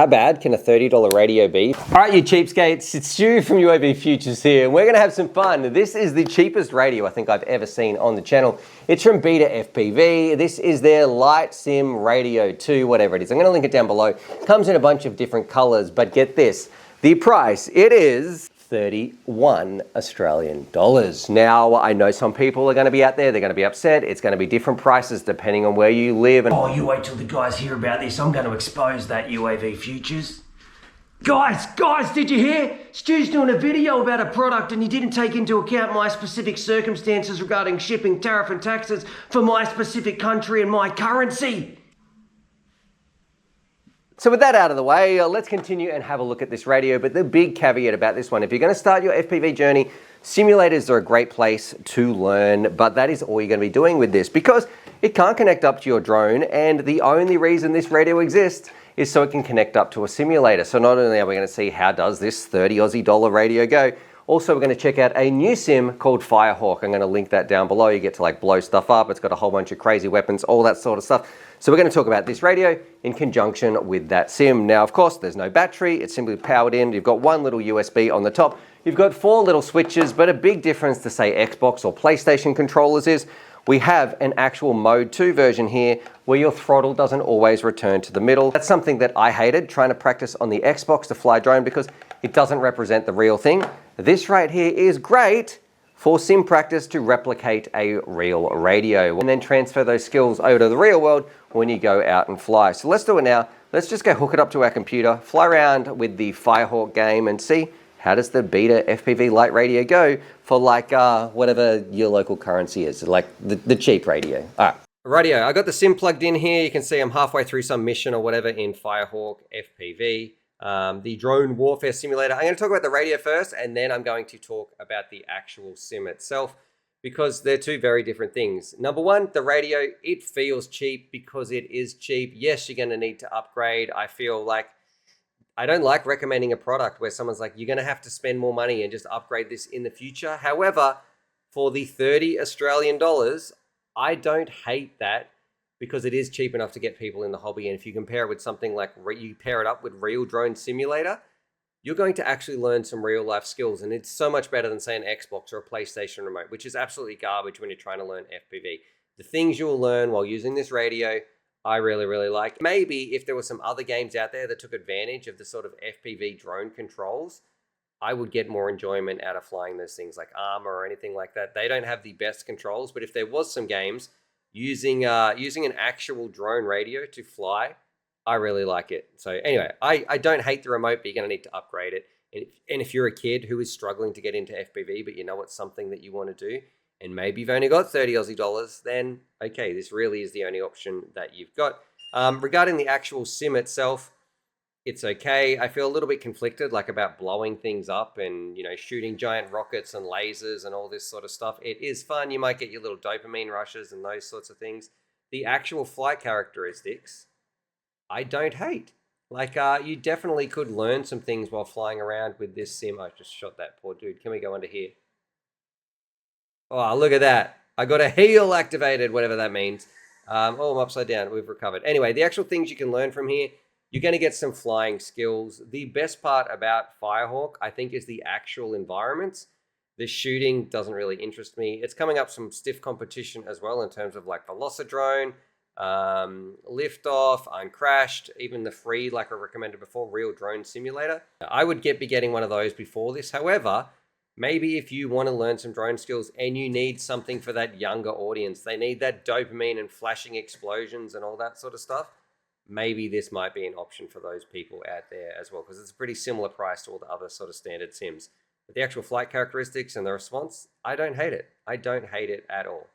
How bad can a $30 radio be? All right, you cheapskates, it's Stu from UAV Futures here, and we're gonna have some fun. This is the cheapest radio I think I've ever seen on the channel. It's from Beta FPV. This is their Light Sim Radio 2, whatever it is. I'm gonna link it down below. Comes in a bunch of different colors, but get this, the price, it is 31 Australian dollars. Now, I know some people are gonna be out there, they're gonna be upset. It's gonna be different prices depending on where you live. Oh, you wait till the guys hear about this. I'm gonna expose that UAV Futures. Guys, did you hear? Stu's doing a video about a product and he didn't take into account my specific circumstances regarding shipping, tariff and taxes for my specific country and my currency. So with that out of the way, let's continue and have a look at this radio. But the big caveat about this one, if you're going to start your FPV journey, simulators are a great place to learn, but that is all you're going to be doing with this because it can't connect up to your drone, and the only reason this radio exists is so it can connect up to a simulator. So not only are we going to see how does this 30 Aussie dollar radio go, also we're going to check out a new sim called Firehawk. I'm going to link that down below. You get to like blow stuff up. It's got a whole bunch of crazy weapons, all that sort of stuff. So we're going to talk about this radio in conjunction with that sim. Now, of course, there's no battery. It's simply powered in. You've got one little USB on the top. You've got 4 little switches, but a big difference to say Xbox or PlayStation controllers is we have an actual Mode 2 version here where your throttle doesn't always return to the middle. That's something that I hated trying to practice on the Xbox to fly drone because it doesn't represent the real thing. This right here is great for sim practice to replicate a real radio and then transfer those skills over to the real world when you go out and fly. So let's do it now. Let's just go hook it up to our computer, fly around with the Firehawk game and see how does the Beta FPV light radio go for like whatever your local currency is, like the cheap radio. All right. Radio, I got the sim plugged in here. You can see I'm halfway through some mission or whatever in Firehawk FPV. The drone warfare simulator. I'm going to talk about the radio first, and then I'm going to talk about the actual sim itself because they're two very different things. Number one, the radio, it feels cheap because it is cheap. Yes, you're going to need to upgrade. I feel like I don't like recommending a product where someone's like, you're going to have to spend more money and just upgrade this in the future. However, for the 30 Australian dollars, I don't hate that, because it is cheap enough to get people in the hobby. And if you compare it with something like, you pair it up with Real Drone Simulator, you're going to actually learn some real life skills. And it's so much better than, say, an Xbox or a PlayStation remote, which is absolutely garbage when you're trying to learn FPV. The things you'll learn while using this radio, I really, really like. Maybe if there were some other games out there that took advantage of the sort of FPV drone controls, I would get more enjoyment out of flying those things like Armor or anything like that. They don't have the best controls, but if there was some games using an actual drone radio to fly, I really like it. So anyway, I don't hate the remote, but you're going to need to upgrade it. And if you're a kid who is struggling to get into FPV, but you know it's something that you want to do, and maybe you've only got 30 Aussie dollars, then okay, this really is the only option that you've got. Regarding the actual sim itself, it's okay. I feel a little bit conflicted, like about blowing things up and, you know, shooting giant rockets and lasers and all this sort of stuff. It is fun. You might get your little dopamine rushes and those sorts of things. The actual flight characteristics, I don't hate. Like, you definitely could learn some things while flying around with this sim. I just shot that poor dude. Can we go under here? Oh, look at that. I got a heel activated, whatever that means. Oh, I'm upside down. We've recovered. Anyway, the actual things you can learn from here, you're going to get some flying skills. The best part about Firehawk, I think, is the actual environments. The shooting doesn't really interest me. It's coming up some stiff competition as well in terms of like Velocidrone, Liftoff, Uncrashed, even the free, like I recommended before, Real Drone Simulator. I would be getting one of those before this. However, maybe if you want to learn some drone skills and you need something for that younger audience, they need that dopamine and flashing explosions and all that sort of stuff, maybe this might be an option for those people out there as well, because it's a pretty similar price to all the other sort of standard sims. But the actual flight characteristics and the response, I don't hate it. I don't hate it at all.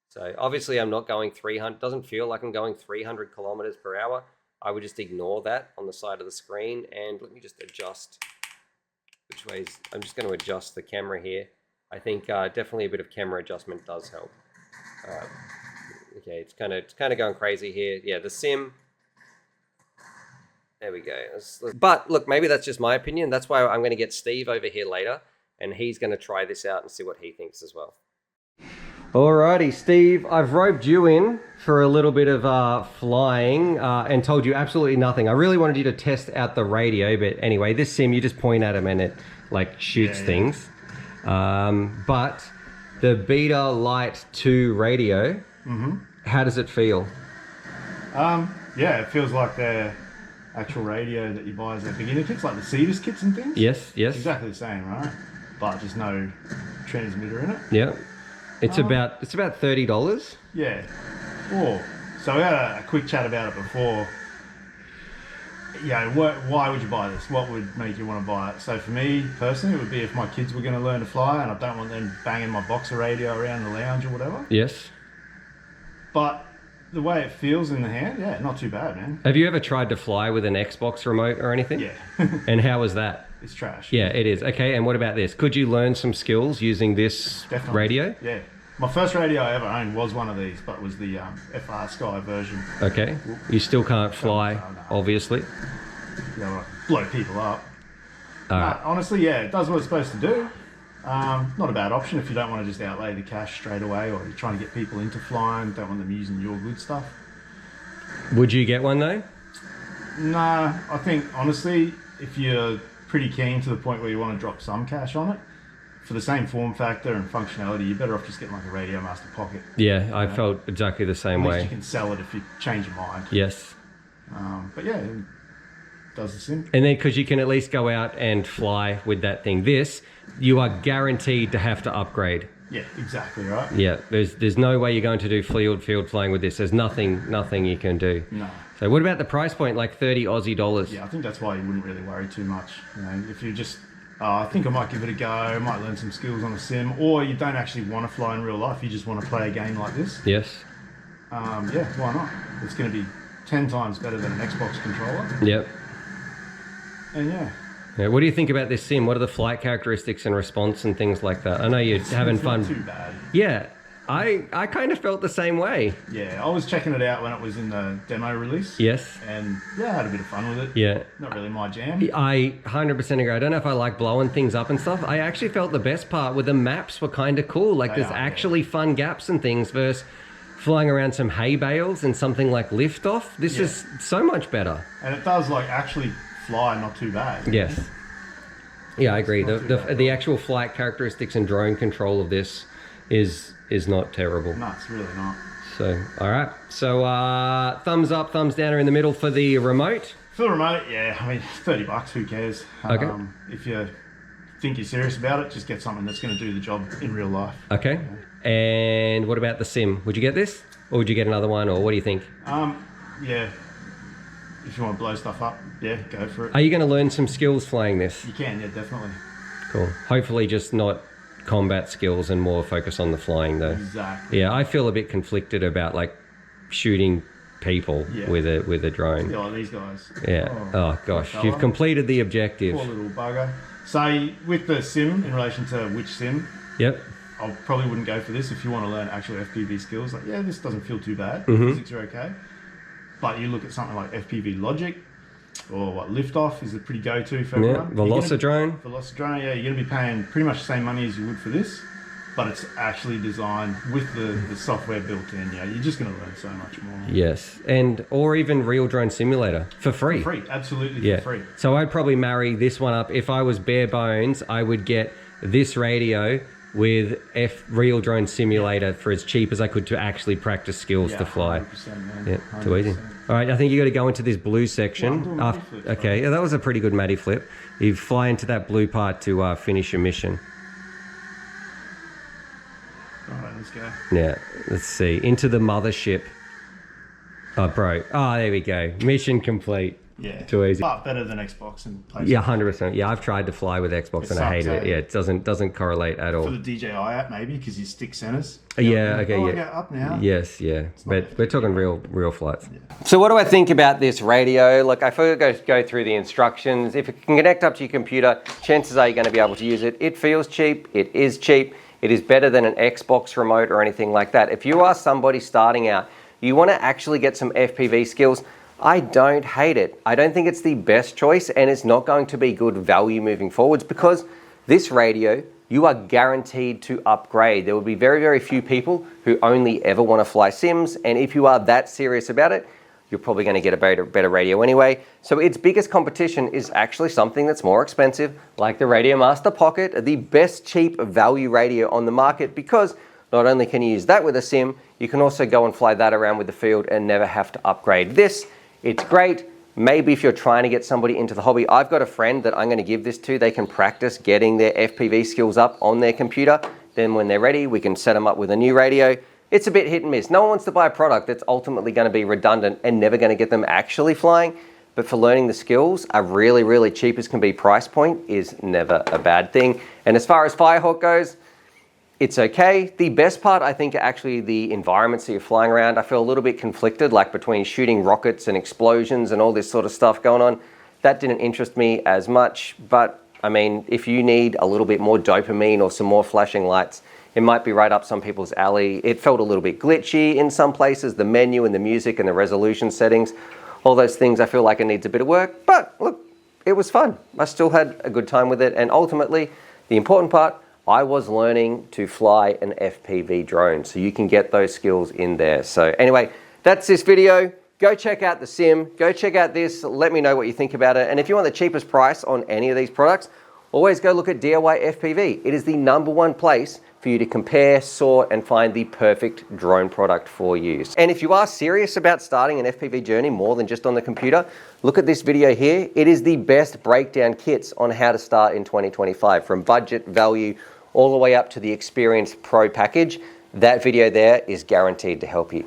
So obviously I'm not going 300, doesn't feel like I'm going 300 kilometers per hour. I would just ignore that on the side of the screen. And let me just adjust which ways. I'm just going to adjust the camera here. I think definitely a bit of camera adjustment does help. Okay, it's kind of going crazy here. Yeah, the sim. There we go. But look, maybe that's just my opinion. That's why I'm going to get Steve over here later, and he's going to try this out and see what he thinks as well. Alrighty, Steve, I've roped you in for a little bit of flying and told you absolutely nothing. I really wanted you to test out the radio, but anyway, this sim, you just point at him and it like shoots things. But the Beta Lite 2 radio, how does it feel? Yeah, it feels like the actual radio that you buy as a beginner kits, like the Cetus kits and things. Yes, yes. It's exactly the same, right? But just no transmitter in it. Yeah. It's about $30. Yeah. Oh, so we had a quick chat about it before. Yeah, why would you buy this? What would make you want to buy it? So for me personally, it would be if my kids were going to learn to fly and I don't want them banging my Boxer radio around the lounge or whatever. Yes. But the way it feels in the hand, yeah, not too bad, man. Have you ever tried to fly with an Xbox remote or anything? Yeah. And how was that? It's trash. Yeah, it is. Okay, and what about this? Could you learn some skills using this Definitely. radio? Yeah. My first radio I ever owned was one of these, but was the FR Sky version. Okay. You still can't fly, no. obviously. You know, like, blow people up. All right. Honestly, yeah, it does what it's supposed to do. Not a bad option if you don't want to just outlay the cash straight away, or you're trying to get people into flying, don't want them using your good stuff. Would you get one though? Nah, I think honestly, if you're pretty keen to the point where you want to drop some cash on it, for the same form factor and functionality, you're better off just getting like a Radio Master Pocket. Yeah, I felt exactly the same At least way. you can sell it if you change your mind. Yes. But yeah, it does the sim. And then because you can at least go out and fly with that thing. This, you are guaranteed to have to upgrade. Yeah, exactly right. Yeah, there's no way you're going to do field flying with this. There's nothing you can do. No. So what about the price point, like 30 Aussie dollars? Yeah, I think that's why you wouldn't really worry too much. You know, if you just, I think I might give it a go, I might learn some skills on a sim, or you don't actually want to fly in real life, you just want to play a game like this. Yes. Yeah, why not? It's going to be 10 times better than an Xbox controller. Yep. And yeah. Yeah, what do you think about this sim? What are the flight characteristics and response and things like that? I know you're having It's fun. not too bad. Yeah, I kind of felt the same way. Yeah, I was checking it out when it was in the demo release. Yes. And yeah, I had a bit of fun with it. Yeah. Not really my jam. I 100% agree. I don't know if I like blowing things up and stuff. I actually felt the best part with the maps were kind of cool. Like They there's are, actually fun gaps and things versus flying around some hay bales and something like liftoff. This is so much better. And it does like actually fly not too bad. Yes. Yeah, I agree. not too bad. The actual flight characteristics and drone control of this is not terrible. No, it's really not. So, all right. So, thumbs up, thumbs down are in the middle for the remote. For the remote, yeah, I mean, $30, who cares? Okay. If you think you're serious about it, just get something that's going to do the job in real life. Okay. And what about the sim? Would you get this? Or would you get another one? Or what do you think? Yeah, if you want to blow stuff up, yeah, go for it. Are you going to learn some skills flying this? You can, yeah, definitely. Cool. Hopefully just not combat skills and more focus on the flying though. Exactly. Yeah, I feel a bit conflicted about like shooting people Yeah. with a drone. Yeah, like these guys. Yeah. Oh gosh, poor you've fella. completed the objective. Poor little bugger. So with the sim, in relation to which sim, Yep. I probably wouldn't go for this if you want to learn actual FPV skills. Like, yeah, this doesn't feel too bad. Mm-hmm. Physics are okay. But you look at something like FPV Logic, or what, Liftoff is a pretty go-to for Yeah. everyone. You're gonna- Velocidrone. Velocidrone, yeah, you're going to be paying pretty much the same money as you would for this, but it's actually designed with the software built in. Yeah, you're just going to learn so much more. Yes. And or even Real Drone Simulator for free. Free, absolutely Yeah. for free. So I'd probably marry this one up. If I was bare bones, I would get this radio with Real Drone Simulator for as cheap as I could to actually practice skills Yeah, to fly. 100%, man. Yeah, too easy. 100%. All right, I think you got to go into this blue section. Well, I'm doing Matty flips, Okay, yeah, that was a pretty good Matty flip. You fly into that blue part to finish your mission. All right, let's go. Yeah, let's see. Into the mothership. Oh, bro. Oh, there we go. Mission complete. Yeah. Too easy. But better than Xbox and PlayStation. Yeah, 100%. Yeah, I've tried to fly with Xbox and I sucks, hated it. eh? Yeah, it doesn't correlate at all. For the DJI app, maybe, because you stick centers. Yeah, okay, oh, yeah. I go up now. Yes, yeah. But not we're talking real flights. So what do I think about this radio? Look, I feel go through the instructions. If it can connect up to your computer, chances are you're going to be able to use it. It feels cheap. It is cheap. It is better than an Xbox remote or anything like that. If you are somebody starting out, you want to actually get some FPV skills, I don't hate it. I don't think it's the best choice and it's not going to be good value moving forwards because this radio you are guaranteed to upgrade. There will be very, very few people who only ever want to fly sims, and if you are that serious about it, you're probably going to get a better radio anyway. So its biggest competition is actually something that's more expensive, like the Radiomaster Pocket, the best cheap value radio on the market, because not only can you use that with a sim, you can also go and fly that around with the field and never have to upgrade. This, it's great. Maybe if you're trying to get somebody into the hobby, I've got a friend that I'm going to give this to. They can practice getting their FPV skills up on their computer. Then when they're ready, we can set them up with a new radio. It's a bit hit and miss. No one wants to buy a product that's ultimately going to be redundant and never going to get them actually flying. But for learning the skills, a really, really cheap as can be price point is never a bad thing. And as far as Firehawk goes, it's okay. The best part, I think, are actually the environments that you're flying around. I feel a little bit conflicted, like between shooting rockets and explosions and all this sort of stuff going on. That didn't interest me as much, but I mean, if you need a little bit more dopamine or some more flashing lights, it might be right up some people's alley. It felt a little bit glitchy in some places, the menu and the music and the resolution settings, all those things I feel like it needs a bit of work, but look, it was fun. I still had a good time with it, and ultimately, the important part, I was learning to fly an FPV drone, so you can get those skills in there. So anyway, that's this video. Go check out the sim, go check out this, let me know what you think about it, and if you want the cheapest price on any of these products, always go look at DIY FPV. It is the #1 place for you to compare, sort, and find the perfect drone product for you. And if you are serious about starting an FPV journey more than just on the computer, look at this video here. It is the best breakdown kits on how to start in 2025, from budget, value, all the way up to the Experience Pro package. That video there is guaranteed to help you.